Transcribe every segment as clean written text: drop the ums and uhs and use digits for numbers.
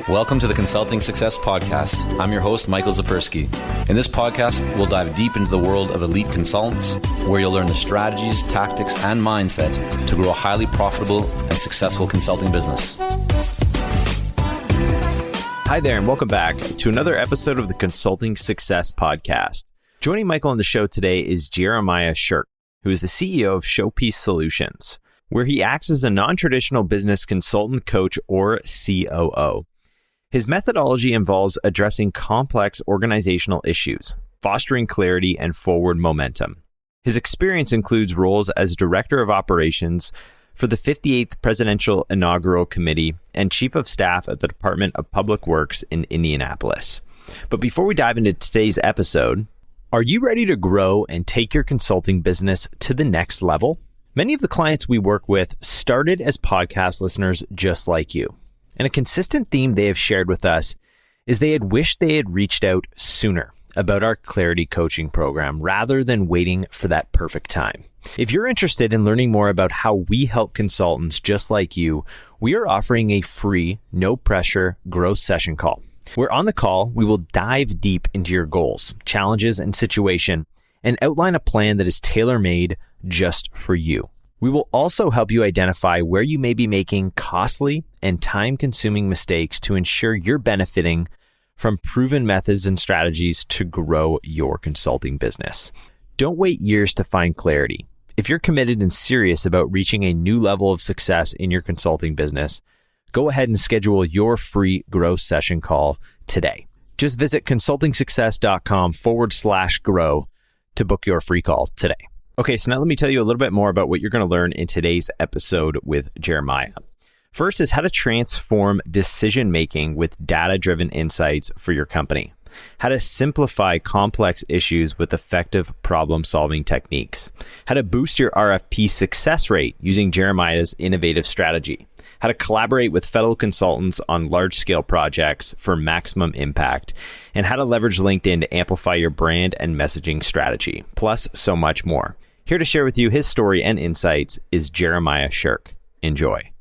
Welcome to the Consulting Success Podcast. I'm your host, Michael Zapersky. In this podcast, we'll dive deep into the world of elite consultants, where you'll learn the strategies, tactics, and mindset to grow a highly profitable and successful consulting business. Hi there, and welcome back to another episode of the Consulting Success Podcast. Joining Michael on the show today is Jeremiah Shirk, who is the CEO of Showpiece Solutions, where he acts as a non-traditional business consultant, coach, or COO. His methodology involves addressing complex organizational issues, fostering clarity and forward momentum. His experience includes roles as Director of Operations for the 58th Presidential Inaugural Committee and Chief of Staff at the Department of Public Works in Indianapolis. But before we dive into today's episode, are you ready to grow and take your consulting business to the next level? Many of the clients we work with started as podcast listeners just like you. And a consistent theme they have shared with us is they had wished they had reached out sooner about our Clarity Coaching program rather than waiting for that perfect time. If you're interested in learning more about how we help consultants just like you, we are offering a free, no-pressure growth session call. Where on the call, we will dive deep into your goals, challenges, and situation and outline a plan that is tailor-made just for you. We will also help you identify where you may be making costly and time-consuming mistakes to ensure you're benefiting from proven methods and strategies to grow your consulting business. Don't wait years to find clarity. If you're committed and serious about reaching a new level of success in your consulting business, go ahead and schedule your free growth session call today. Just visit consultingsuccess.com/grow to book your free call today. Okay, so now let me tell you a little bit more about what you're going to learn in today's episode with Jeremiah. First is how to transform decision-making with data-driven insights for your company. How to simplify complex issues with effective problem-solving techniques. How to boost your RFP success rate using Jeremiah's innovative strategy. How to collaborate with fellow consultants on large-scale projects for maximum impact. And how to leverage LinkedIn to amplify your brand and messaging strategy. Plus, so much more. Here to share with you his story and insights is Jeremiah Shirk. Enjoy.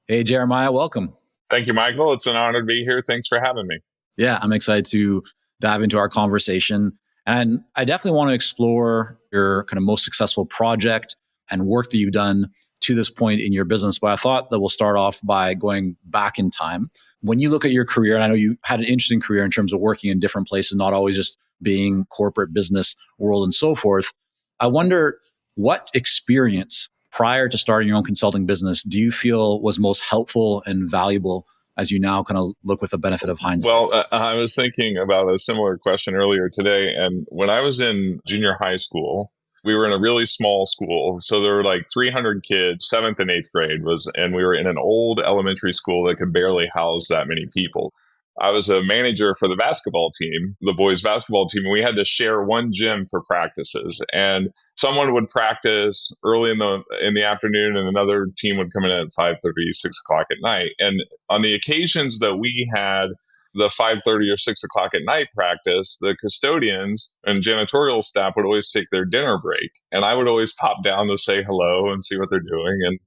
Hey, Jeremiah, welcome. Thank you, Michael. It's an honor to be here. Thanks for having me. Yeah, I'm excited to dive into our conversation. And I definitely want to explore your kind of most successful project and work that you've done to this point in your business. But I thought that we'll start off by going back in time. When you look at your career, and I know you had an interesting career in terms of working in different places, not always just being corporate business world and so forth. I wonder what experience prior to starting your own consulting business do you feel was most helpful and valuable as you now kind of look with the benefit of hindsight? Well, I was thinking about a similar question earlier today. And when I was in junior high school, we were in a really small school. So there were like 300 kids, 7th and 8th grade and we were in an old elementary school that could barely house that many people. I was a manager for the basketball team, the boys basketball team, and we had to share one gym for practices. And someone would practice early in the afternoon, and another team would come in at 5:30, 6 o'clock at night. And on the occasions that we had the 5:30 or 6 o'clock at night practice, the custodians and janitorial staff would always take their dinner break. And I would always pop down to say hello and see what they're doing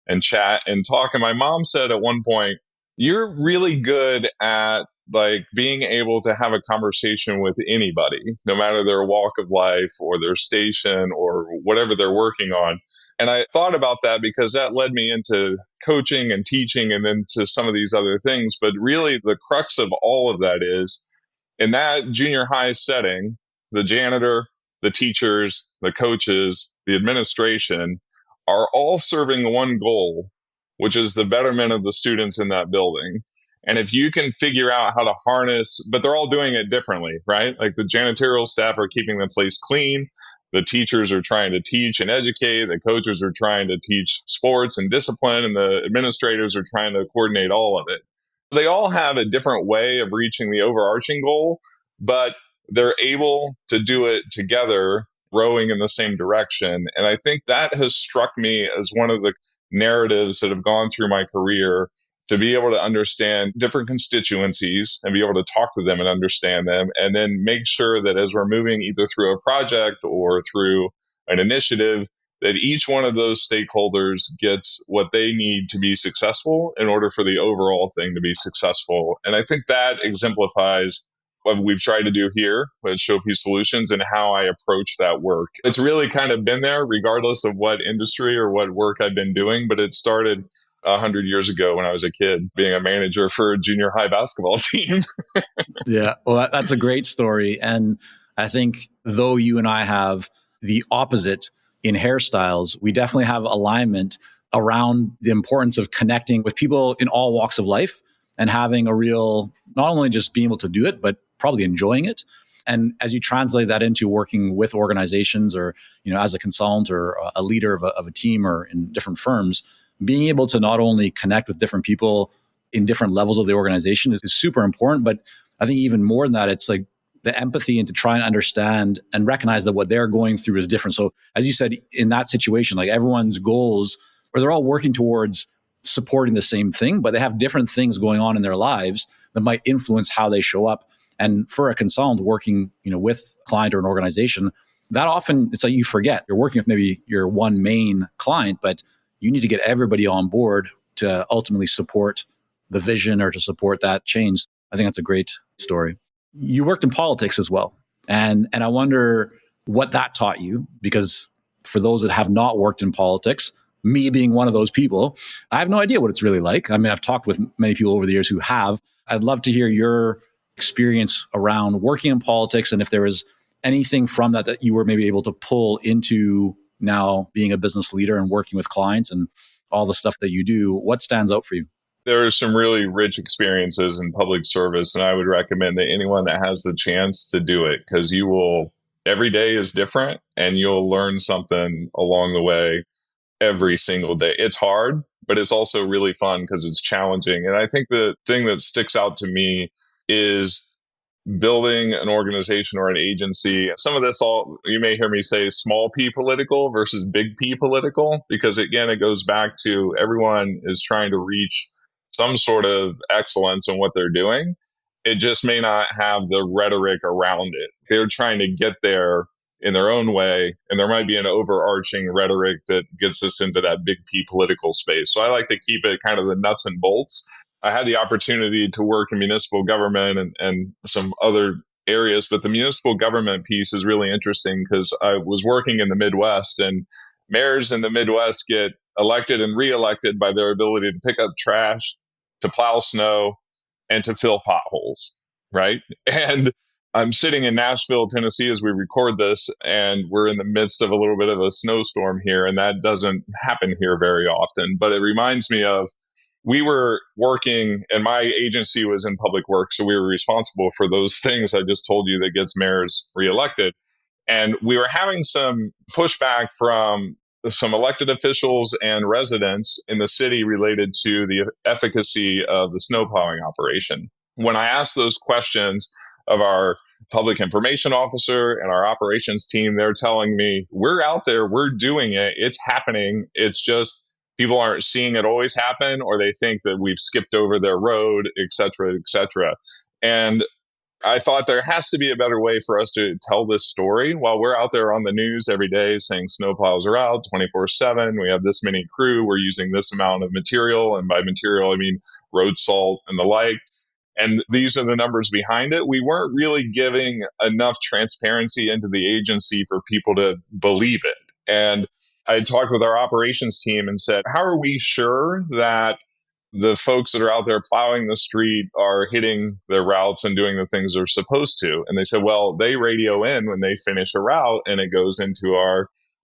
and chat and talk. And my mom said at one point, "You're really good at like being able to have a conversation with anybody, no matter their walk of life or their station or whatever they're working on." And I thought about that because that led me into coaching and teaching and then to some of these other things. But really the crux of all of that is in that junior high setting, the janitor, the teachers, the coaches, the administration are all serving one goal, which is the betterment of the students in that building. And if you can figure out how to harness, but they're all doing it differently, right? Like the janitorial staff are keeping the place clean. The teachers are trying to teach and educate. The coaches are trying to teach sports and discipline. And the administrators are trying to coordinate all of it. They all have a different way of reaching the overarching goal, but they're able to do it together, rowing in the same direction. And I think that has struck me as one of the narratives that have gone through my career to be able to understand different constituencies and be able to talk to them and understand them, and then make sure that as we're moving either through a project or through an initiative, that each one of those stakeholders gets what they need to be successful in order for the overall thing to be successful. And I think that exemplifies what we've tried to do here with Showpiece Solutions and how I approach that work. It's really kind of been there regardless of what industry or what work I've been doing, but it started 100 years ago when I was a kid being a manager for a junior high basketball team. Yeah, well, that's a great story. And I think though you and I have the opposite in hairstyles, we definitely have alignment around the importance of connecting with people in all walks of life and having a real, not only just being able to do it, but probably enjoying it. And as you translate that into working with organizations or, as a consultant or a leader of a team or in different firms, being able to not only connect with different people in different levels of the organization is super important. But I think even more than that, it's like the empathy and to try and understand and recognize that what they're going through is different. So as you said, in that situation, like everyone's goals, or they're all working towards supporting the same thing, but they have different things going on in their lives that might influence how they show up. And for a consultant working, with a client or an organization, that often it's like you forget you're working with maybe your one main client, but you need to get everybody on board to ultimately support the vision or to support that change. I think that's a great story. You worked in politics as well. And I wonder what that taught you, because for those that have not worked in politics, me being one of those people, I have no idea what it's really like. I mean, I've talked with many people over the years who have. I'd love to hear your experience around working in politics and if there was anything from that you were maybe able to pull into now being a business leader and working with clients and all the stuff that you do. What stands out for you? There are some really rich experiences in public service, and I would recommend that anyone that has the chance to do it, because every day is different and you'll learn something along the way every single day. It's hard, but it's also really fun because it's challenging. And I think the thing that sticks out to me is building an organization or an agency. Some of this you may hear me say small p political versus big P political, because again, it goes back to everyone is trying to reach some sort of excellence in what they're doing. It just may not have the rhetoric around it. They're trying to get there in their own way, and there might be an overarching rhetoric that gets us into that big P political space. So I like to keep it kind of the nuts and bolts. I had the opportunity to work in municipal government and some other areas, but the municipal government piece is really interesting because I was working in the Midwest, and mayors in the Midwest get elected and reelected by their ability to pick up trash, to plow snow, and to fill potholes, right? And I'm sitting in Nashville, Tennessee as we record this, and we're in the midst of a little bit of a snowstorm here, and that doesn't happen here very often. But it reminds me of, we were working, and my agency was in public works, so we were responsible for those things I just told you that gets mayors reelected. And we were having some pushback from some elected officials and residents in the city related to the efficacy of the snow plowing operation. When I asked those questions of our public information officer and our operations team, they're telling me, we're out there, we're doing it, it's happening. It's just people aren't seeing it always happen, or they think that we've skipped over their road, et cetera, et cetera. And I thought there has to be a better way for us to tell this story while we're out there on the news every day saying snowplows are out 24/7. We have this many crew. We're using this amount of material. And by material, I mean road salt and the like. And these are the numbers behind it. We weren't really giving enough transparency into the agency for people to believe it. And I talked with our operations team and said, how are we sure that the folks that are out there plowing the street are hitting their routes and doing the things they're supposed to? And they said, well, they radio in when they finish a route and it goes into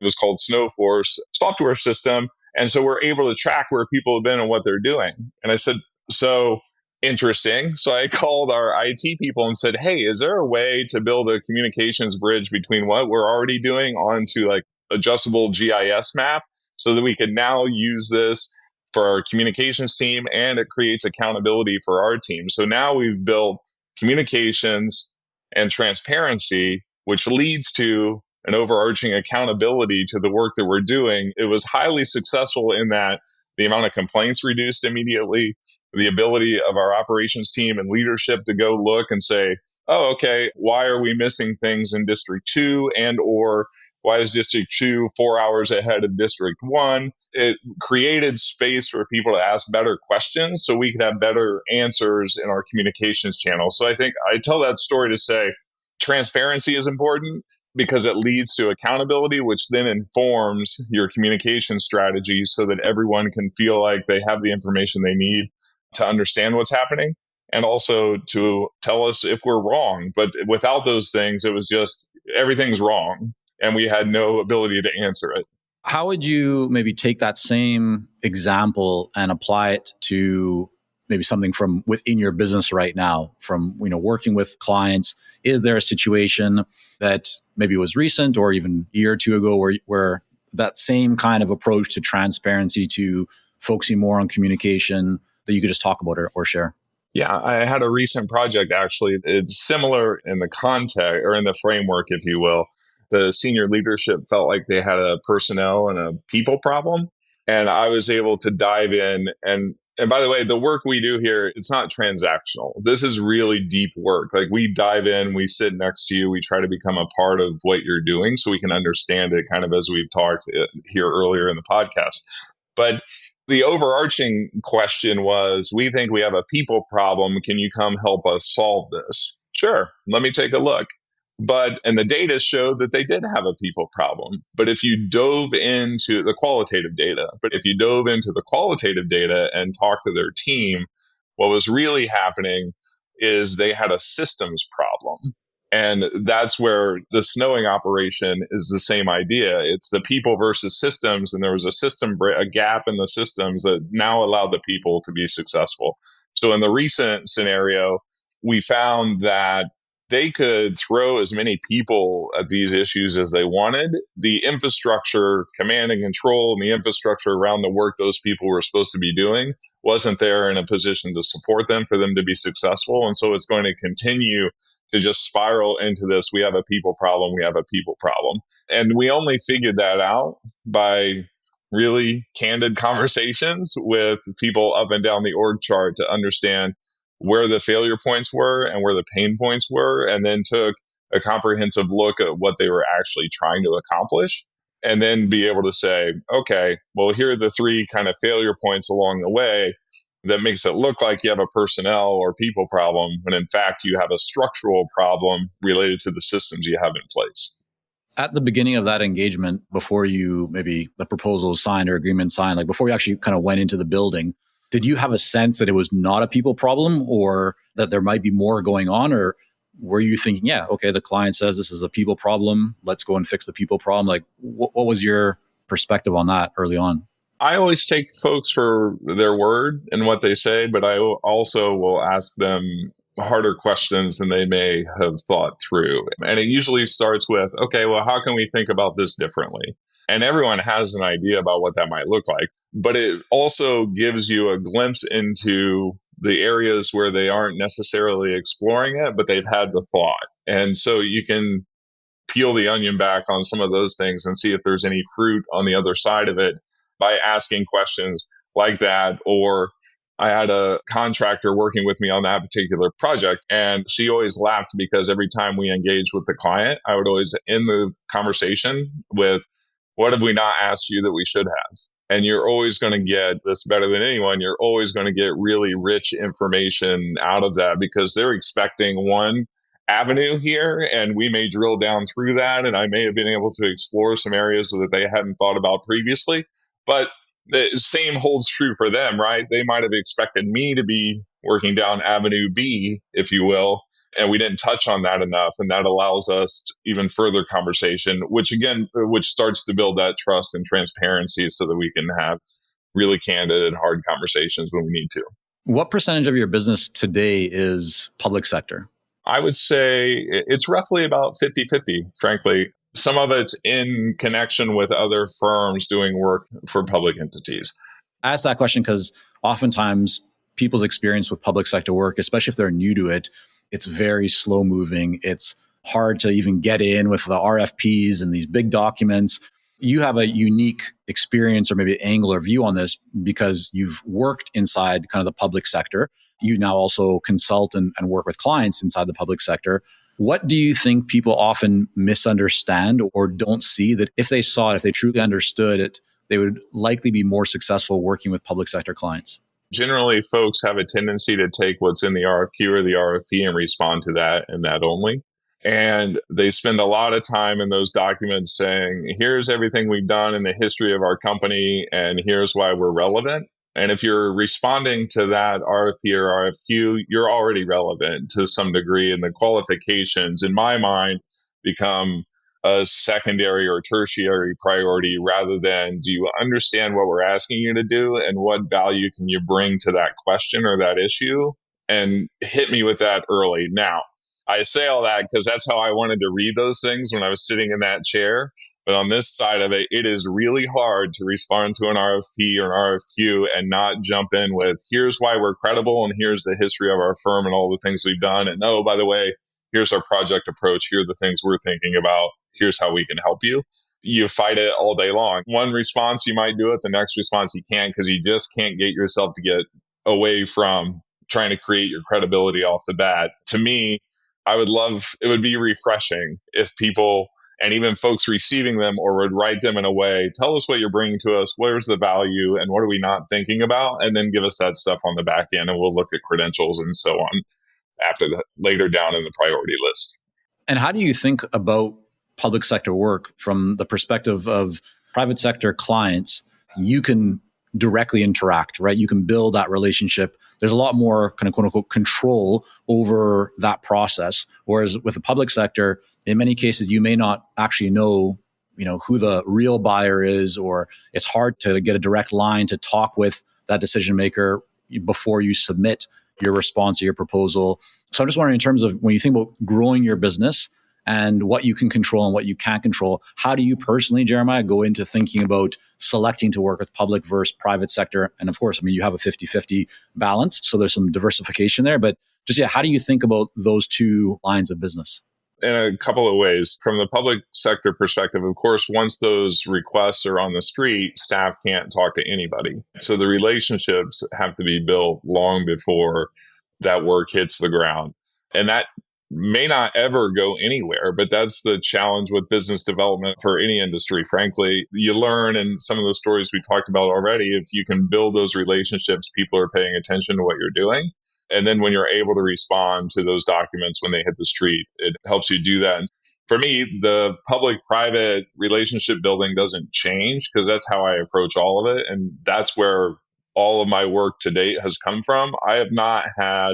it was called Snowforce software system. And so we're able to track where people have been and what they're doing. And I said, so interesting. So I called our IT people and said, hey, is there a way to build a communications bridge between what we're already doing onto like adjustable GIS map so that we can now use this for our communications team, and it creates accountability for our team. So now we've built communications and transparency, which leads to an overarching accountability to the work that we're doing. It was highly successful in that the amount of complaints reduced immediately. the ability of our operations team and leadership to go look and say, oh, okay, why are we missing things in District 2 and or why is District 2 4 hours ahead of District 1? It created space for people to ask better questions so we could have better answers in our communications channel. So I think I tell that story to say transparency is important because it leads to accountability, which then informs your communication strategy so that everyone can feel like they have the information they need to understand what's happening and also to tell us if we're wrong. But without those things, it was just everything's wrong and we had no ability to answer it. How would you maybe take that same example and apply it to maybe something from within your business right now, from working with clients? Is there a situation that maybe was recent or even a year or two ago where that same kind of approach to transparency, to focusing more on communication, that you could just talk about or share? Yeah, I had a recent project actually. It's similar in the context or in the framework, if you will. The senior leadership felt like they had a personnel and a people problem. And I was able to dive in. And by the way, the work we do here, it's not transactional. This is really deep work. Like we dive in, we sit next to you, we try to become a part of what you're doing so we can understand it kind of as we've talked here earlier in the podcast. But the overarching question was, we think we have a people problem. Can you come help us solve this? Sure, let me take a look. And the data showed that they did have a people problem. But if you dove into the qualitative data and talked to their team, what was really happening is they had a systems problem. And that's where the snowing operation is the same idea. It's the people versus systems. And there was a gap in the systems that now allowed the people to be successful. So in the recent scenario, we found that they could throw as many people at these issues as they wanted. The infrastructure, command and control, and the infrastructure around the work those people were supposed to be doing wasn't there in a position to support them for them to be successful. And so it's going to continue to just spiral into this. We have a people problem. And we only figured that out by really candid conversations with people up and down the org chart to understand where the failure points were and where the pain points were, and then took a comprehensive look at what they were actually trying to accomplish, and then be able to say, okay, well, here are the three kind of failure points along the way that makes it look like you have a personnel or people problem, when in fact you have a structural problem related to the systems you have in place. At the beginning of that engagement, before you maybe the proposal was signed or agreement signed, like before you actually kind of went into the building, did you have a sense that it was not a people problem or that there might be more going on? Or were you thinking, yeah, okay, the client says this is a people problem, let's go and fix the people problem? Like, what was your perspective on that early on? I always take folks for their word and what they say, but I also will ask them harder questions than they may have thought through. And it usually starts with, okay, well, how can we think about this differently? And everyone has an idea about what that might look like. But it also gives you a glimpse into the areas where they aren't necessarily exploring it, but they've had the thought. And so you can peel the onion back on some of those things and see if there's any fruit on the other side of it by asking questions like that. Or I had a contractor working with me on that particular project, and she always laughed because every time we engaged with the client, I would always end the conversation with, what have we not asked you that we should have? And you're always going to get this better than anyone. You're always going to get really rich information out of that because they're expecting one avenue here, and we may drill down through that. And I may have been able to explore some areas that they hadn't thought about previously. But the same holds true for them, right? They might have expected me to be working down Avenue B, if you will, and we didn't touch on that enough. And that allows us even further conversation, which starts to build that trust and transparency so that we can have really candid and hard conversations when we need to. What percentage of your business today is public sector? I would say it's roughly about 50-50, frankly. Some of it's in connection with other firms doing work for public entities. I asked that question because oftentimes people's experience with public sector work, especially if they're new to it, it's very slow moving. It's hard to even get in with the RFPs and these big documents. You have a unique experience or maybe angle or view on this because you've worked inside kind of the public sector. You now also consult and work with clients inside the public sector. What do you think people often misunderstand or don't see that if they saw it, if they truly understood it, they would likely be more successful working with public sector clients? Generally, folks have a tendency to take what's in the RFQ or the RFP and respond to that and that only. And they spend a lot of time in those documents saying, here's everything we've done in the history of our company, and here's why we're relevant. And if you're responding to that RFP or RFQ, you're already relevant to some degree, and the qualifications, in my mind, become a secondary or tertiary priority rather than do you understand what we're asking you to do and what value can you bring to that question or that issue, and hit me with that early. Now, I say all that because that's how I wanted to read those things when I was sitting in that chair. But on this side of it, it is really hard to respond to an RFP or an RFQ and not jump in with, here's why we're credible, and here's the history of our firm and all the things we've done. And oh, by the way, here's our project approach. Here are the things we're thinking about. Here's how we can help you. You fight it all day long. One response, you might do it. The next response, you can't, because you just can't get yourself to get away from trying to create your credibility off the bat. To me, it would be refreshing if people, and even folks receiving them or would write them in a way, tell us what you're bringing to us, where's the value, and what are we not thinking about, and then give us that stuff on the back end, and we'll look at credentials and so on later down in the priority list. And how do you think about public sector work from the perspective of private sector clients? You can directly interact, right? You can build that relationship. There's a lot more kind of quote unquote control over that process. Whereas with the public sector, in many cases, you may not actually know, who the real buyer is, or it's hard to get a direct line to talk with that decision maker before you submit your response or your proposal. So I'm just wondering, in terms of when you think about growing your business and what you can control and what you can't control, how do you personally, Jeremiah, go into thinking about selecting to work with public versus private sector? And of course, you have a 50-50 balance, so there's some diversification there. But just, how do you think about those two lines of business? In a couple of ways. From the public sector perspective, of course, once those requests are on the street, staff can't talk to anybody. So the relationships have to be built long before that work hits the ground. And that may not ever go anywhere, but that's the challenge with business development for any industry. Frankly, you learn in some of the stories we talked about already, if you can build those relationships, people are paying attention to what you're doing. And then when you're able to respond to those documents when they hit the street, it helps you do that. And for me, the public-private relationship building doesn't change because that's how I approach all of it. And that's where all of my work to date has come from. I have not had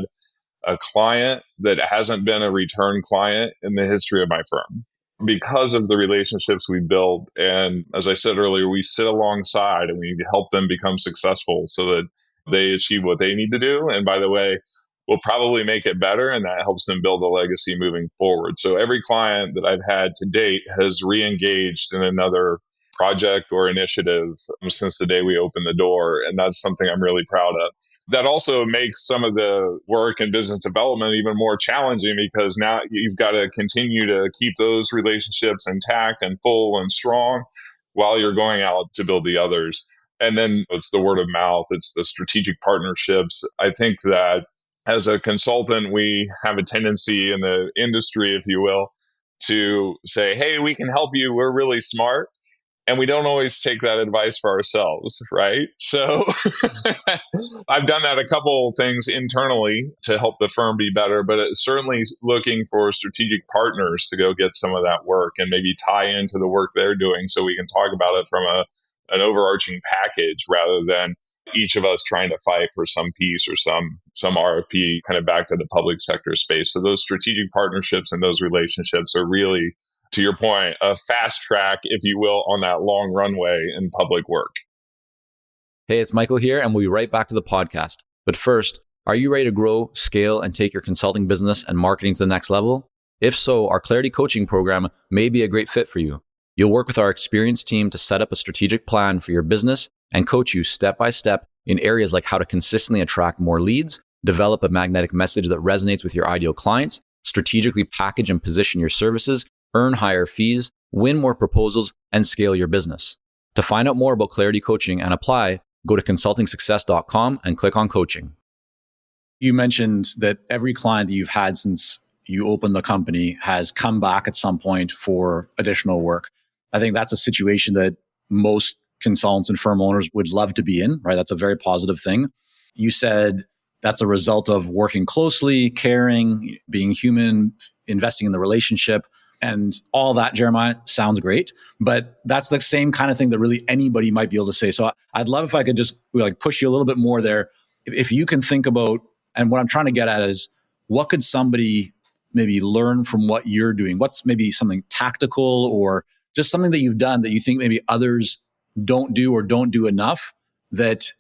a client that hasn't been a return client in the history of my firm because of the relationships we build. And as I said earlier, we sit alongside and we help them become successful so that they achieve what they need to do. And by the way, we'll probably make it better, and that helps them build a legacy moving forward. So every client that I've had to date has re-engaged in another project or initiative since the day we opened the door. And that's something I'm really proud of. That also makes some of the work in business development even more challenging because now you've got to continue to keep those relationships intact and full and strong while you're going out to build the others. And then it's the word of mouth, it's the strategic partnerships. I think that as a consultant, we have a tendency in the industry, if you will, to say, hey, we can help you. We're really smart. And we don't always take that advice for ourselves, right? So I've done that a couple of things internally to help the firm be better, but it's certainly looking for strategic partners to go get some of that work and maybe tie into the work they're doing so we can talk about it from an overarching package rather than each of us trying to fight for some piece or some RFP kind of back to the public sector space. So those strategic partnerships and those relationships are really, to your point, a fast track, if you will, on that long runway in public work. Hey, it's Michael here, and we'll be right back to the podcast. But first, are you ready to grow, scale, and take your consulting business and marketing to the next level? If so, our Clarity Coaching program may be a great fit for you. You'll work with our experienced team to set up a strategic plan for your business and coach you step by step in areas like how to consistently attract more leads, develop a magnetic message that resonates with your ideal clients, strategically package and position your services, earn higher fees, win more proposals, and scale your business. To find out more about Clarity Coaching and apply, go to consultingsuccess.com and click on coaching. You mentioned that every client that you've had since you opened the company has come back at some point for additional work. I think that's a situation that most consultants and firm owners would love to be in, right? That's a very positive thing. You said that's a result of working closely, caring, being human, investing in the relationship, and all that, Jeremiah, sounds great. But that's the same kind of thing that really anybody might be able to say. So I'd love if I could just push you a little bit more there. If you can think about, and what I'm trying to get at is, what could somebody maybe learn from what you're doing? What's maybe something tactical or just something that you've done that you think maybe others don't do or don't do enough that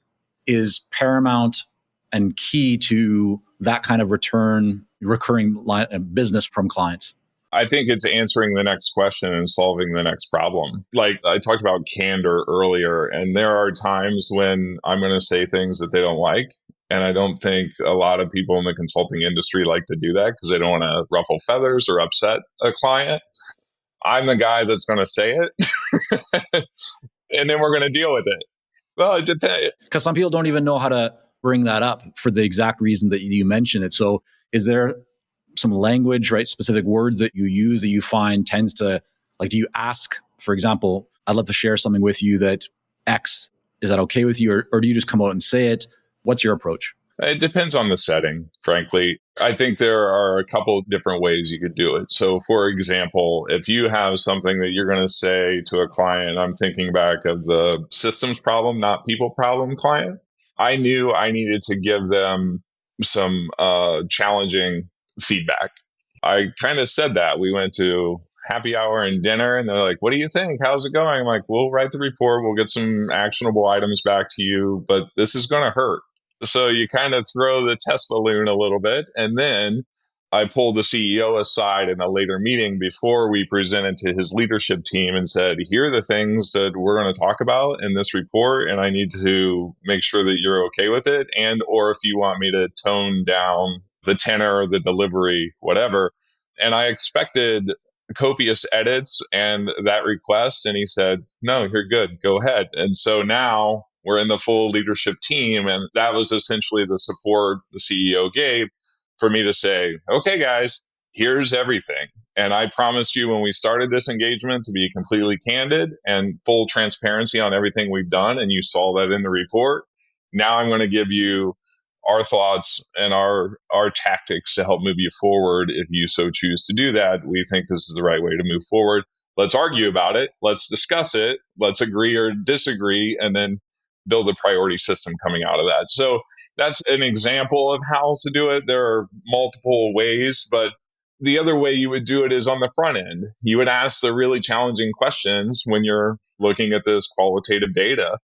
is paramount and key to that kind of recurring line of business from clients? I think it's answering the next question and solving the next problem. Like I talked about candor earlier, and there are times when I'm going to say things that they don't like. And I don't think a lot of people in the consulting industry like to do that because they don't want to ruffle feathers or upset a client. I'm the guy that's going to say it, and then we're going to deal with it. Well, it depends. Because some people don't even know how to bring that up for the exact reason that you mentioned it. So is there some language, right, specific word that you use that you find tends to, do you ask, for example, I'd love to share something with you that X, is that okay with you? Or do you just come out and say it? What's your approach? It depends on the setting, frankly. I think there are a couple of different ways you could do it. So, for example, if you have something that you're going to say to a client, I'm thinking back of the systems problem, not people problem client. I knew I needed to give them some challenging feedback. I kind of said that. We went to happy hour and dinner, and they're like, what do you think? How's it going? I'm like, we'll write the report. We'll get some actionable items back to you, but this is going to hurt. So you kind of throw the test balloon a little bit. And then I pulled the CEO aside in a later meeting before we presented to his leadership team and said, here are the things that we're going to talk about in this report. And I need to make sure that you're okay with it. And, or if you want me to tone down the tenor, the delivery, whatever. And I expected copious edits and that request. And he said, no, you're good. Go ahead. And so now we're in the full leadership team. And that was essentially the support the CEO gave for me to say, okay, guys, here's everything. And I promised you when we started this engagement to be completely candid and full transparency on everything we've done. And you saw that in the report. Now I'm going to give you our thoughts and our tactics to help move you forward. If you so choose to do that, we think this is the right way to move forward. Let's argue about it. Let's discuss it. Let's agree or disagree, and then build a priority system coming out of that. So that's an example of how to do it. There are multiple ways, but the other way you would do it is on the front end. You would ask the really challenging questions when you're looking at this qualitative data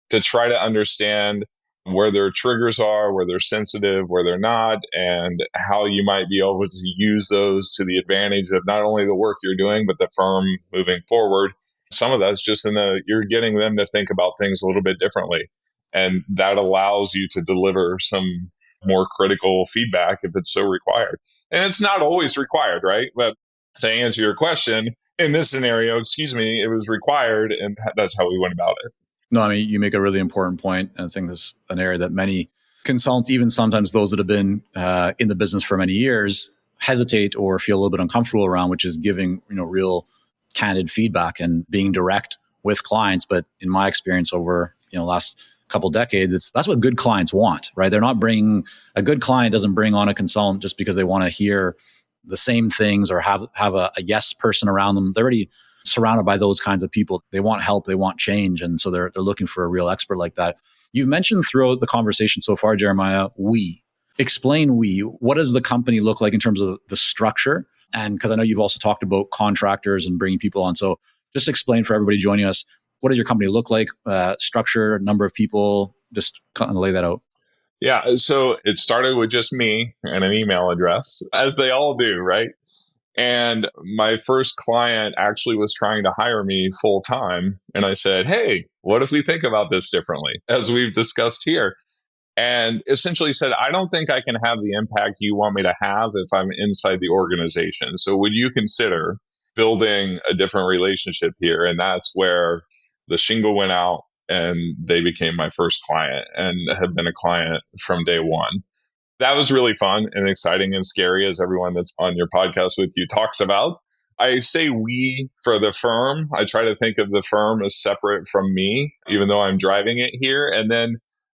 to try to understand where their triggers are, where they're sensitive, where they're not, and how you might be able to use those to the advantage of not only the work you're doing, but the firm moving forward. Some of that's just you're getting them to think about things a little bit differently. And that allows you to deliver some more critical feedback if it's so required. And it's not always required, right? But to answer your question, in this scenario, it was required, and that's how we went about it. No, I mean, you make a really important point, and I think this is an area that many consultants, even sometimes those that have been in the business for many years, hesitate or feel a little bit uncomfortable around, which is giving real candid feedback and being direct with clients. But in my experience over last couple decades, that's what good clients want, right? They're not bringing a good client doesn't bring on a consultant just because they want to hear the same things or have a yes person around them. They're already surrounded by those kinds of people. They want help, they want change. And so they're looking for a real expert like that. You've mentioned throughout the conversation so far, Jeremiah, we. Explain we. What does the company look like in terms of the structure? And because I know you've also talked about contractors and bringing people on. So just explain for everybody joining us, what does your company look like? Structure, number of people, just kind of lay that out. Yeah. So it started with just me and an email address, as they all do, right? And my first client actually was trying to hire me full time. And I said, hey, what if we think about this differently, as we've discussed here? And essentially said, I don't think I can have the impact you want me to have if I'm inside the organization. So would you consider building a different relationship here. And that's where the shingle went out and they became my first client and have been a client from day one. That was really fun and exciting and scary, as everyone that's on your podcast with you talks about. I say we for the firm. I try to think of the firm as separate from me, even though I'm driving it here. And then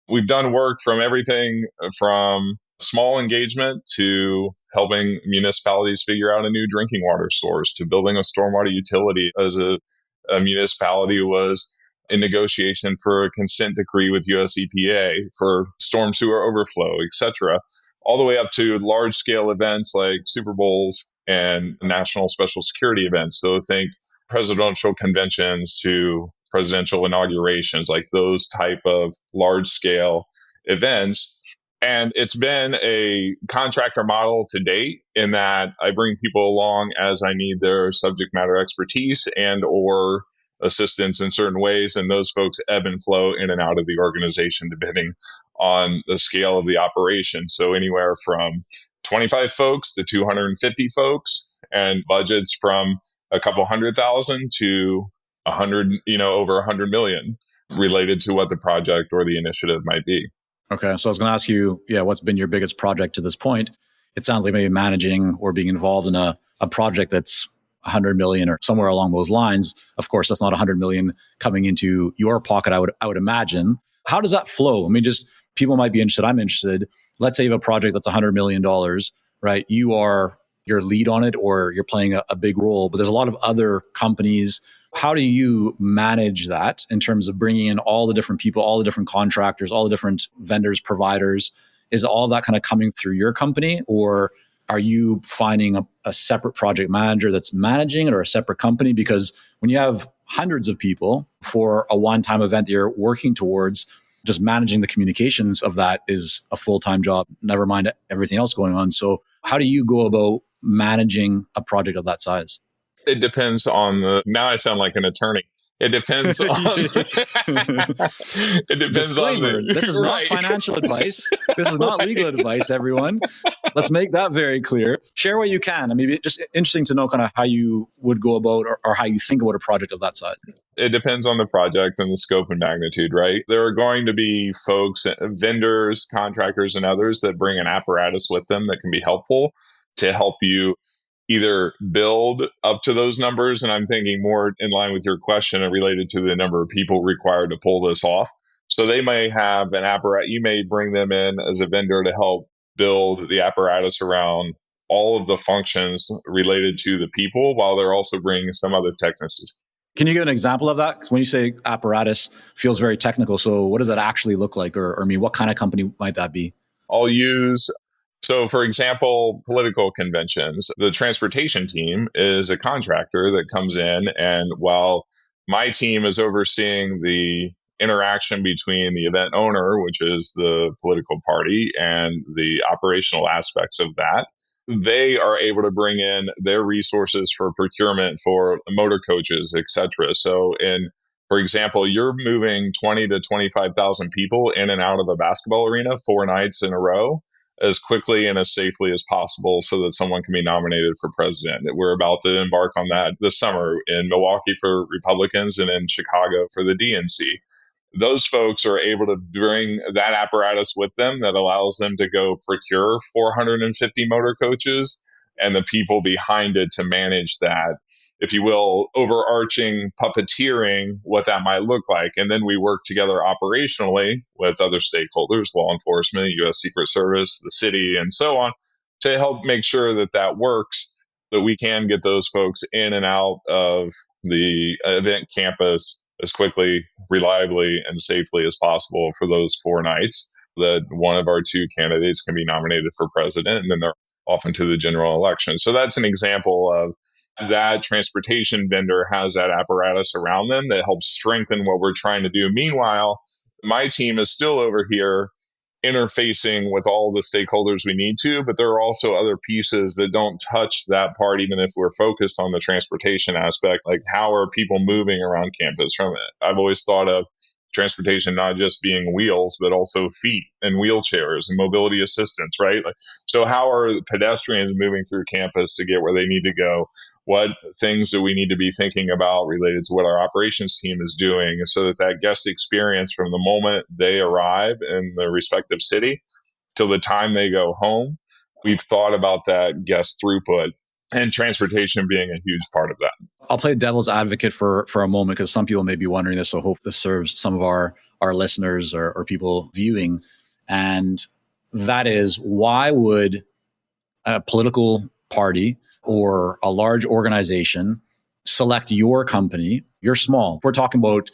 we've done work from everything from small engagement to helping municipalities figure out a new drinking water source to building a stormwater utility as a municipality was in negotiation for a consent decree with US EPA for storm sewer overflow, etc., all the way up to large scale events like Super Bowls and national special security events. So think presidential conventions to presidential inaugurations, like those type of large scale events. And it's been a contractor model to date in that I bring people along as I need their subject matter expertise and or assistance in certain ways. And those folks ebb and flow in and out of the organization depending on the scale of the operation. So anywhere from 25 folks to 250 folks, and budgets from a couple 100,000 to 100, over 100 million related to what the project or the initiative might be. Okay. So I was going to ask you, what's been your biggest project to this point? It sounds like maybe managing or being involved in a project that's 100 million or somewhere along those lines. Of course, that's not 100 million coming into your pocket, I would imagine. How does that flow? I mean, just people might be interested. I'm interested. Let's say you have a project that's $100 million, right? You are your lead on it or you're playing a big role, but there's a lot of other companies. How do you manage that in terms of bringing in all the different people, all the different contractors, all the different vendors, providers? Is all that kind of coming through your company, or are you finding a separate project manager that's managing it, or a separate company? Because when you have hundreds of people for a one-time event that you're working towards, just managing the communications of that is a full-time job, never mind everything else going on. So how do you go about managing a project of that size? It depends on now I sound like an attorney. It depends on it depends Disclaimer, on this is not financial advice. This is not legal advice, everyone. Let's make that very clear. Share what you can. I mean, just interesting to know kind of how you would go about or how you think about a project of that size. It depends on the project and the scope and magnitude, right? There are going to be folks, vendors, contractors, and others that bring an apparatus with them that can be helpful to help you either build up to those numbers. And I'm thinking more in line with your question related to the number of people required to pull this off. So they may have an apparatus. You may bring them in as a vendor to help build the apparatus around all of the functions related to the people, while they're also bringing some other technicians. Can you give an example of that? Because when you say apparatus, feels very technical. So what does that actually look like? Or I mean, what kind of company might that be? So, for example, political conventions, the transportation team is a contractor that comes in. And while my team is overseeing the interaction between the event owner, which is the political party, and the operational aspects of that, they are able to bring in their resources for procurement for motor coaches, et cetera. So for example, you're moving 20 to 25,000 people in and out of a basketball arena 4 nights in a row as quickly and as safely as possible so that someone can be nominated for president. We're about to embark on that this summer in Milwaukee for Republicans and in Chicago for the DNC. Those folks are able to bring that apparatus with them that allows them to go procure 450 motor coaches and the people behind it to manage that, if you will, overarching puppeteering, what that might look like. And then we work together operationally with other stakeholders, law enforcement, U.S. Secret Service, the city, and so on, to help make sure that that works, that we can get those folks in and out of the event campus as quickly, reliably, and safely as possible for those 4 nights, that one of our 2 candidates can be nominated for president, and then they're off into the general election. So that's an example of that transportation vendor has that apparatus around them that helps strengthen what we're trying to do. Meanwhile, my team is still over here interfacing with all the stakeholders we need to, but there are also other pieces that don't touch that part, even if we're focused on the transportation aspect, like how are people moving around campus from it. I've always thought of transportation not just being wheels, but also feet and wheelchairs and mobility assistance, right? Like, so how are pedestrians moving through campus to get where they need to go? What things do we need to be thinking about related to what our operations team is doing so that that guest experience from the moment they arrive in the respective city till the time they go home, we've thought about that guest throughput and transportation being a huge part of that. I'll play devil's advocate for a moment because some people may be wondering this. So I hope this serves some of our listeners or people viewing. And that is, why would a political party or a large organization select your company? You're small. We're talking about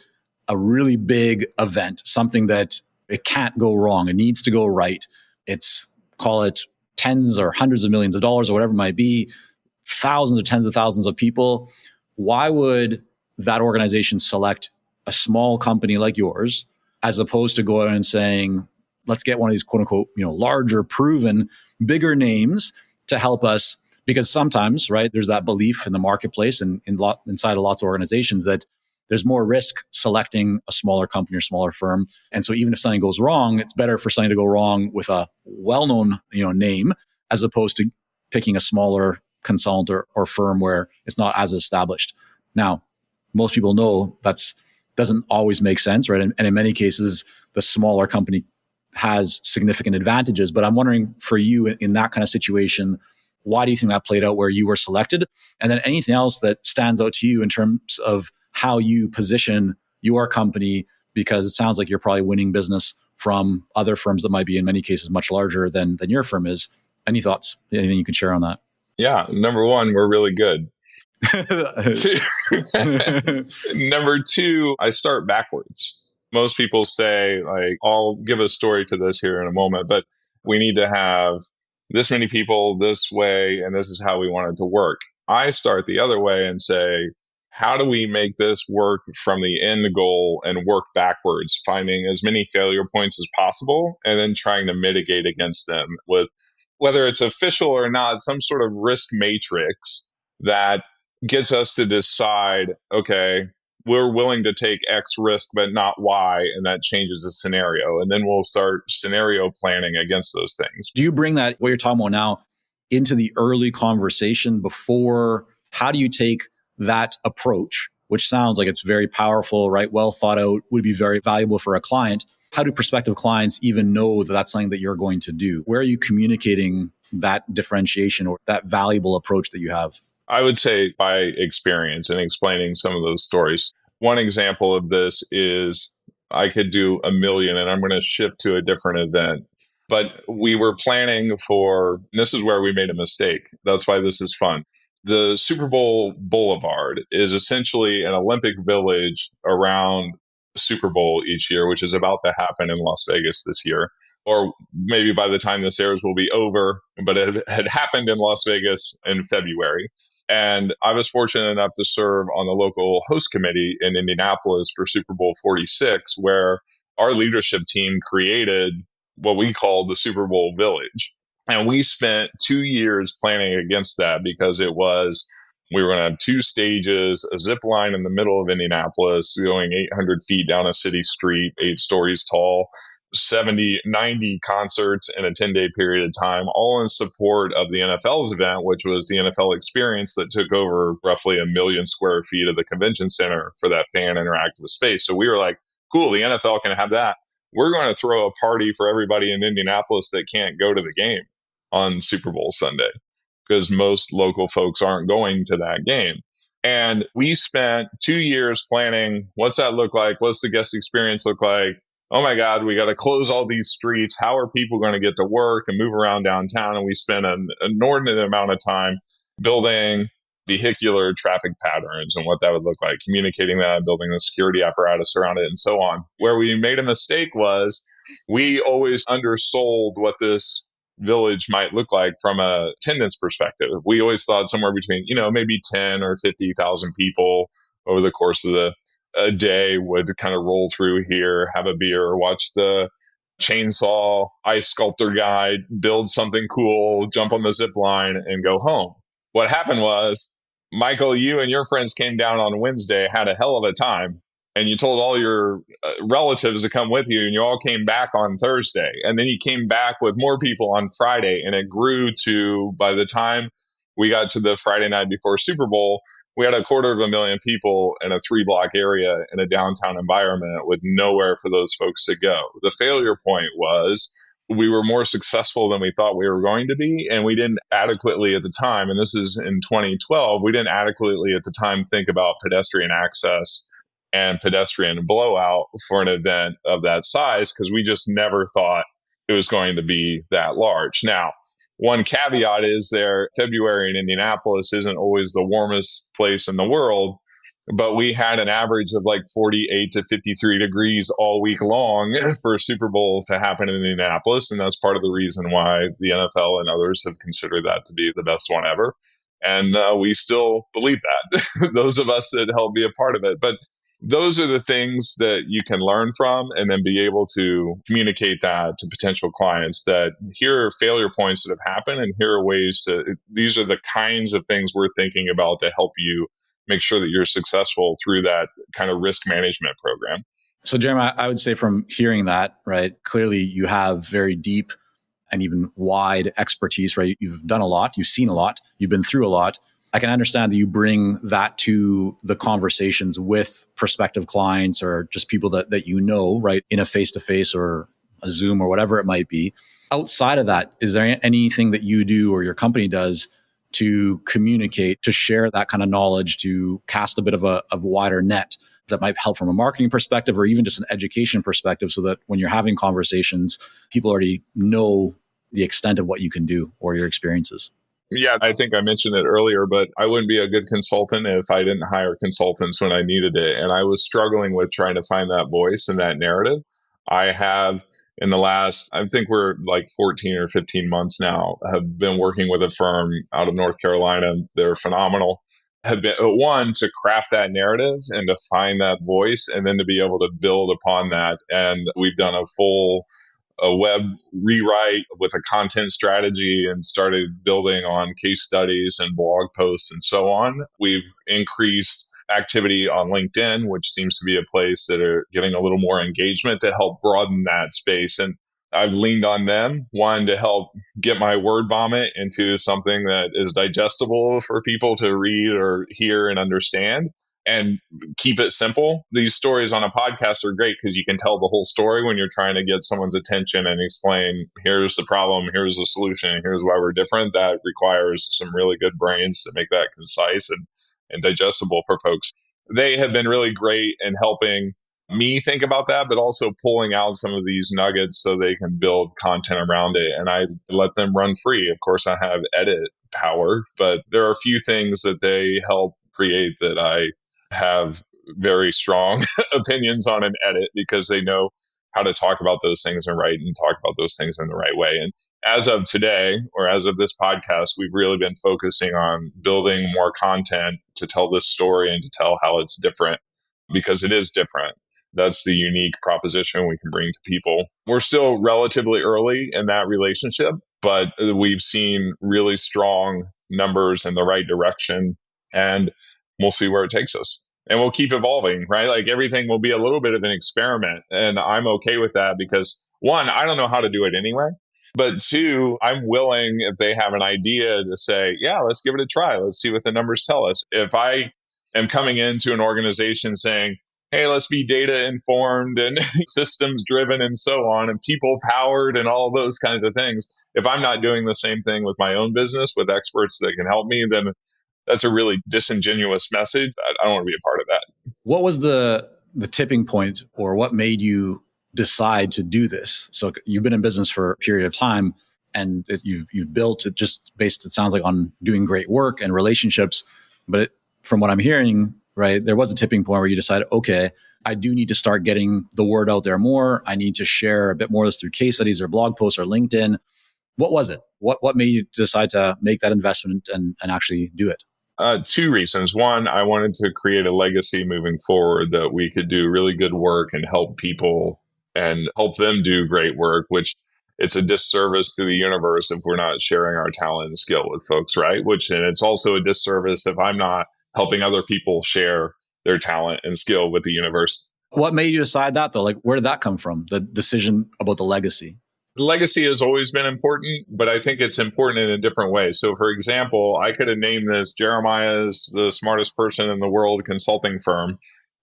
a really big event, something that it can't go wrong. It needs to go right. It's, call it tens or hundreds of millions of dollars or whatever it might be, thousands or tens of thousands of people. Why would that organization select a small company like yours as opposed to going and saying, let's get one of these quote unquote, larger, proven, bigger names to help us? Because sometimes, right, there's that belief in the marketplace and inside of lots of organizations that there's more risk selecting a smaller company or smaller firm. And so even if something goes wrong, it's better for something to go wrong with a well-known, name as opposed to picking a smaller consultant or firm where it's not as established. Now, most people know that's doesn't always make sense, right? And in many cases, the smaller company has significant advantages. But I'm wondering for you in that kind of situation, why do you think that played out where you were selected? And then anything else that stands out to you in terms of how you position your company, because it sounds like you're probably winning business from other firms that might be in many cases much larger than your firm is. Any thoughts? Anything you can share on that? Yeah. Number one, we're really good. Number two, I start backwards. Most people say, like, I'll give a story to this here in a moment, but we need to have this many people this way, and this is how we want it to work. I start the other way and say, how do we make this work from the end goal and work backwards, finding as many failure points as possible and then trying to mitigate against them with, whether it's official or not, some sort of risk matrix that gets us to decide, okay, we're willing to take X risk, but not Y, and that changes the scenario. And then we'll start scenario planning against those things. Do you bring that, what you're talking about now, into the early conversation before? How do you take that approach, which sounds like it's very powerful, right? Well thought out, would be very valuable for a client. How do prospective clients even know that that's something that you're going to do? Where are you communicating that differentiation or that valuable approach that you have? I would say by experience and explaining some of those stories. One example of this is I could do a million and I'm going to shift to a different event. But we were planning for, this is where we made a mistake. That's why this is fun. The Super Bowl Boulevard is essentially an Olympic village around Super Bowl each year, which is about to happen in Las Vegas this year. Or maybe by the time this airs will be over, but it had happened in Las Vegas in February. And I was fortunate enough to serve on the local host committee in Indianapolis for Super Bowl 46, where our leadership team created what we call the Super Bowl Village. And we spent 2 years planning against that because we were going to have 2 stages, a zip line in the middle of Indianapolis going 800 feet down a city street, 8 stories tall, 70, 90 concerts in a 10-day period of time, all in support of the NFL's event, which was the NFL Experience that took over roughly 1 million square feet of the convention center for that fan interactive space. So we were like, cool, the NFL can have that. We're going to throw a party for everybody in Indianapolis that can't go to the game on Super Bowl Sunday because most local folks aren't going to that game. And we spent 2 years planning, what's that look like? What's the guest experience look like? Oh my God, we got to close all these streets. How are people going to get to work and move around downtown? And we spent an inordinate amount of time building vehicular traffic patterns and what that would look like, communicating that, building the security apparatus around it, and so on. Where we made a mistake was we always undersold what this village might look like from a attendance perspective. We always thought somewhere between, maybe 10 or 50,000 people over the course of a day would kind of roll through here, have a beer, watch the chainsaw ice sculptor guy build something cool, jump on the zip line, and go home. What happened was, Michael, you and your friends came down on Wednesday, had a hell of a time. and you told all your relatives to come with you, and you all came back on Thursday, and then you came back with more people on Friday, and it grew to, by the time we got to the Friday night before Super Bowl, we had 250,000 people in a 3-block area in a downtown environment with nowhere for those folks to go. The failure point was we were more successful than we thought we were going to be, and we didn't adequately at the time, and this is in 2012, we didn't adequately at the time think about pedestrian access and pedestrian blowout for an event of that size, because we just never thought it was going to be that large. Now, one caveat is February in Indianapolis isn't always the warmest place in the world, but we had an average of like 48 to 53 degrees all week long for Super Bowl to happen in Indianapolis. And that's part of the reason why the NFL and others have considered that to be the best one ever. And we still believe that, those of us that helped be a part of it. But those are the things that you can learn from and then be able to communicate that to potential clients, that here are failure points that have happened and here are ways these are the kinds of things we're thinking about to help you make sure that you're successful through that kind of risk management program. So Jeremy, I would say from hearing that, right, clearly you have very deep and even wide expertise, right? You've done a lot, you've seen a lot, you've been through a lot. I can understand that you bring that to the conversations with prospective clients or just people that you know, right, in a face-to-face or a Zoom or whatever it might be. Outside of that, is there anything that you do or your company does to communicate, to share that kind of knowledge, to cast a bit of a wider net that might help from a marketing perspective or even just an education perspective, so that when you're having conversations, people already know the extent of what you can do or your experiences? Yeah, I think I mentioned it earlier, but I wouldn't be a good consultant if I didn't hire consultants when I needed it. And I was struggling with trying to find that voice and that narrative. I have, in the last, I think we're like 14 or 15 months now, have been working with a firm out of North Carolina. They're phenomenal. Have been, one, to craft that narrative and to find that voice, and then to be able to build upon that. And we've done a web rewrite with a content strategy and started building on case studies and blog posts and so on. We've increased activity on LinkedIn, which seems to be a place that are getting a little more engagement to help broaden that space. And I've leaned on them, one, to help get my word vomit into something that is digestible for people to read or hear and understand, and keep it simple. These stories on a podcast are great because you can tell the whole story when you're trying to get someone's attention and explain, here's the problem, here's the solution, here's why we're different. That requires some really good brains to make that concise and digestible for folks. They have been really great in helping me think about that, but also pulling out some of these nuggets so they can build content around it. And I let them run free. Of course, I have edit power, but there are a few things that they help create that I have very strong opinions on an edit, because they know how to talk about those things and write and talk about those things in the right way. And as of today, or as of this podcast, we've really been focusing on building more content to tell this story and to tell how it's different, because it is different. That's the unique proposition we can bring to people. We're still relatively early in that relationship, but we've seen really strong numbers in the right direction, and we'll see where it takes us. And we'll keep evolving, right? Like everything will be a little bit of an experiment. And I'm okay with that because, one, I don't know how to do it anyway. But two, I'm willing, if they have an idea, to say, yeah, let's give it a try. Let's see what the numbers tell us. If I am coming into an organization saying, hey, let's be data informed and systems driven and so on, and people powered and all those kinds of things, if I'm not doing the same thing with my own business with experts that can help me, then that's a really disingenuous message. I don't want to be a part of that. What was the tipping point, or what made you decide to do this? So you've been in business for a period of time, and you've built it just based, it sounds like, on doing great work and relationships. But from what I'm hearing, right, there was a tipping point where you decided, okay, I do need to start getting the word out there more. I need to share a bit more of this through case studies or blog posts or LinkedIn. What was it? What made you decide to make that investment and actually do it? Two reasons. One, I wanted to create a legacy moving forward that we could do really good work and help people and help them do great work, which it's a disservice to the universe if we're not sharing our talent and skill with folks, right? And it's also a disservice if I'm not helping other people share their talent and skill with the universe. What made you decide that though? Like, where did that come from? The decision about the legacy? The legacy has always been important, but I think it's important in a different way. So, for example, I could have named this Jeremiah's the smartest person in the world consulting firm,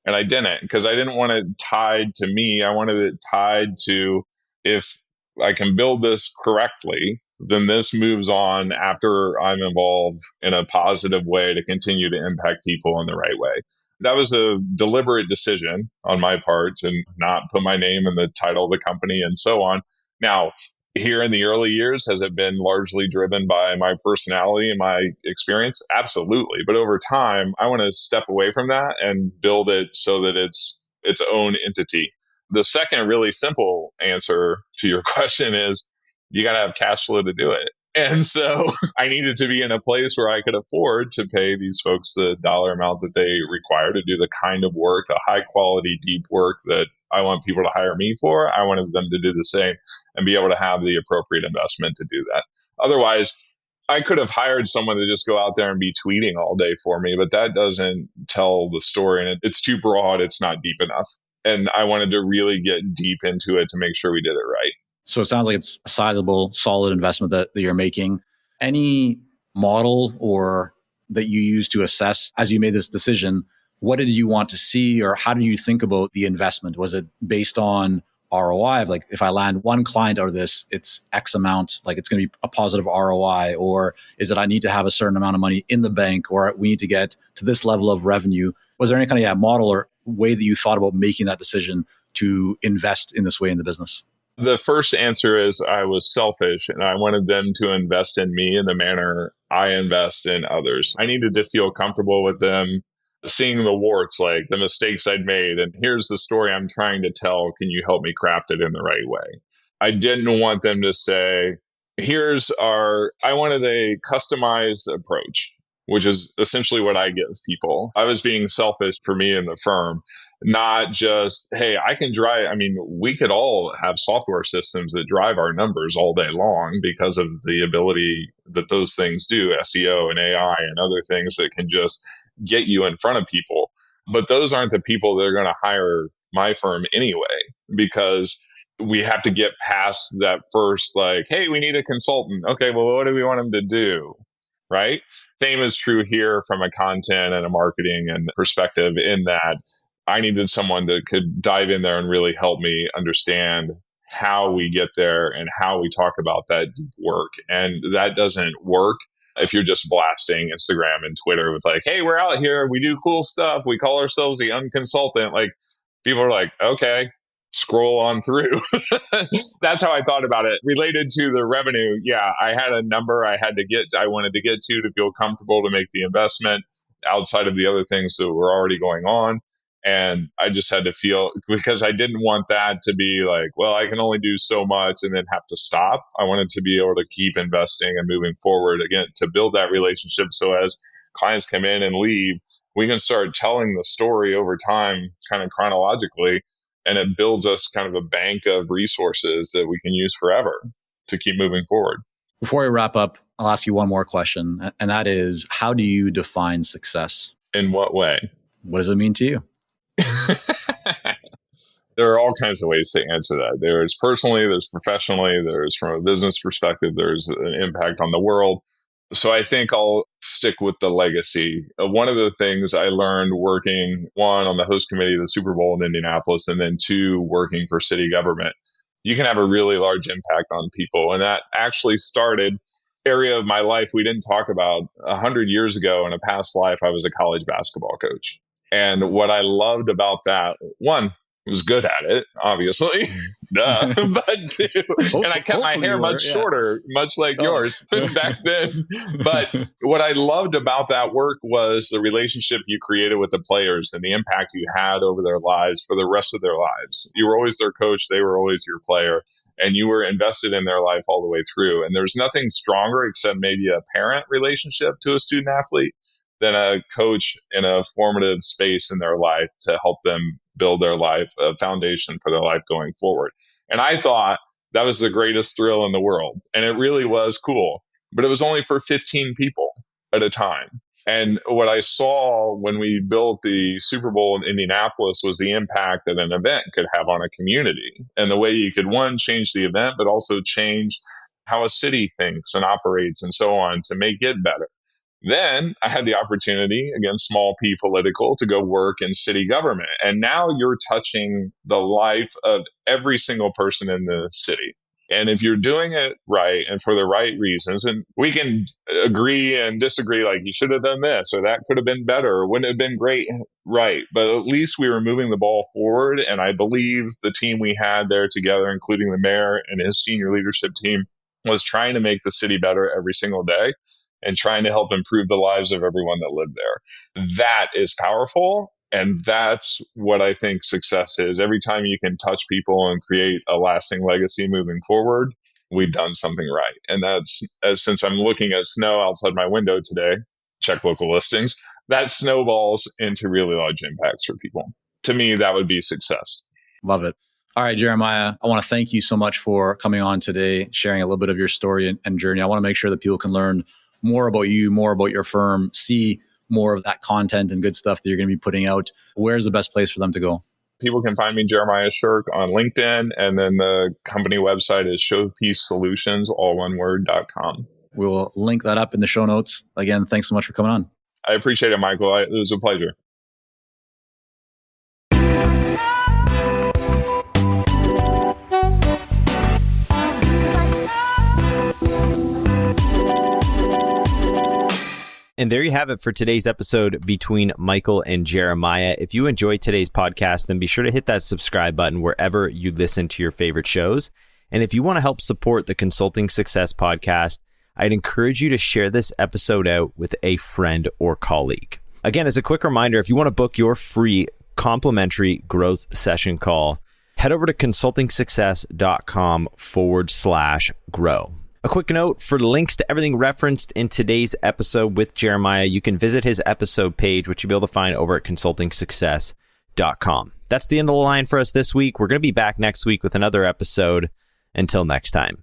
and I didn't because I didn't want it tied to me. I wanted it tied to if I can build this correctly, then this moves on after I'm involved in a positive way to continue to impact people in the right way. That was a deliberate decision on my part to not put my name in the title of the company and so on. Now, here in the early years, has it been largely driven by my personality and my experience? Absolutely. But over time, I want to step away from that and build it so that it's its own entity. The second really simple answer to your question is you got to have cash flow to do it. And so I needed to be in a place where I could afford to pay these folks the dollar amount that they require to do the kind of work, the high quality, deep work that I want people to hire me for. I wanted them to do the same and be able to have the appropriate investment to do that. Otherwise, I could have hired someone to just go out there and be tweeting all day for me, but that doesn't tell the story and it's too broad. It's not deep enough. And I wanted to really get deep into it to make sure we did it right. So it sounds like it's a sizable, solid investment that you're making. Any model or that you use to assess as you made this decision, what did you want to see or how did you think about the investment? Was it based on ROI of like, if I land one client out of this, it's X amount, like it's going to be a positive ROI? Or is it I need to have a certain amount of money in the bank or we need to get to this level of revenue? Was there any kind of model or way that you thought about making that decision to invest in this way in the business? The first answer is I was selfish and I wanted them to invest in me in the manner I invest in others. I needed to feel comfortable with them seeing the warts, like the mistakes I'd made. And here's the story I'm trying to tell. Can you help me craft it in the right way? I didn't want them to say, I wanted a customized approach, which is essentially what I give people. I was being selfish for me and the firm. Not just, hey, I can drive. I mean, we could all have software systems that drive our numbers all day long because of the ability that those things do, SEO and AI and other things that can just get you in front of people. But those aren't the people that are going to hire my firm anyway, because we have to get past that first, like, hey, we need a consultant. Okay, well, what do we want them to do? Right? Same is true here from a content and a marketing and perspective in that I needed someone that could dive in there and really help me understand how we get there and how we talk about that deep work. And that doesn't work if you're just blasting Instagram and Twitter with like, hey, we're out here, we do cool stuff, we call ourselves the unconsultant. Like, people are like, okay, scroll on through. That's how I thought about it. Related to the revenue, yeah, I had a number I wanted to get to feel comfortable to make the investment outside of the other things that were already going on. And I just had to feel, because I didn't want that to be like, well, I can only do so much and then have to stop. I wanted to be able to keep investing and moving forward again to build that relationship. So as clients come in and leave, we can start telling the story over time, kind of chronologically, and it builds us kind of a bank of resources that we can use forever to keep moving forward. Before we wrap up, I'll ask you one more question, and that is, how do you define success? In what way? What does it mean to you? There are all kinds of ways to answer that. There's personally, there's professionally, there's from a business perspective, there's an impact on the world. So I think I'll stick with the legacy. One of the things I learned working, one, on the host committee of the Super Bowl in Indianapolis, and then two, working for city government, you can have a really large impact on people. And that actually started area of my life we didn't talk about. 100 years ago in a past life, I was a college basketball coach. And what I loved about that, one, was good at it, obviously, duh. But two, and I kept my hair much shorter, much like yours back then. But what I loved about that work was the relationship you created with the players and the impact you had over their lives for the rest of their lives. You were always their coach. They were always your player. And you were invested in their life all the way through. And there's nothing stronger except maybe a parent relationship to a student athlete than a coach in a formative space in their life to help them build their life, a foundation for their life going forward. And I thought that was the greatest thrill in the world. And it really was cool. But it was only for 15 people at a time. And what I saw when we built the Super Bowl in Indianapolis was the impact that an event could have on a community, and the way you could, one, change the event, but also change how a city thinks and operates and so on to make it better. Then I had the opportunity, again, small p political, to go work in city government. And now you're touching the life of every single person in the city. And if you're doing it right and for the right reasons, and we can agree and disagree, like you should have done this or that could have been better or wouldn't have been great, right? But at least we were moving the ball forward. And I believe the team we had there together, including the mayor and his senior leadership team, was trying to make the city better every single day and trying to help improve the lives of everyone that lived there. That is powerful. And that's what I think success is. Every time you can touch people and create a lasting legacy moving forward, we've done something right. And that's, since I'm looking at snow outside my window today, check local listings, that snowballs into really large impacts for people. To me, that would be success. Love it. All right, Jeremiah, I want to thank you so much for coming on today, sharing a little bit of your story and journey. I want to make sure that people can learn more about you, more about your firm, see more of that content and good stuff that you're going to be putting out. Where's the best place for them to go? People can find me, Jeremiah Shirk, on LinkedIn. And then the company website is showpiecesolutions, all one word.com. We will link that up in the show notes. Again, thanks so much for coming on. I appreciate it, Michael. It was a pleasure. And there you have it for today's episode between Michael and Jeremiah. If you enjoyed today's podcast, then be sure to hit that subscribe button wherever you listen to your favorite shows. And if you want to help support the Consulting Success Podcast, I'd encourage you to share this episode out with a friend or colleague. Again, as a quick reminder, if you want to book your free complimentary growth session call, head over to consultingsuccess.com/grow. A quick note, for links to everything referenced in today's episode with Jeremiah, you can visit his episode page, which you'll be able to find over at consultingsuccess.com. That's the end of the line for us this week. We're going to be back next week with another episode. Until next time.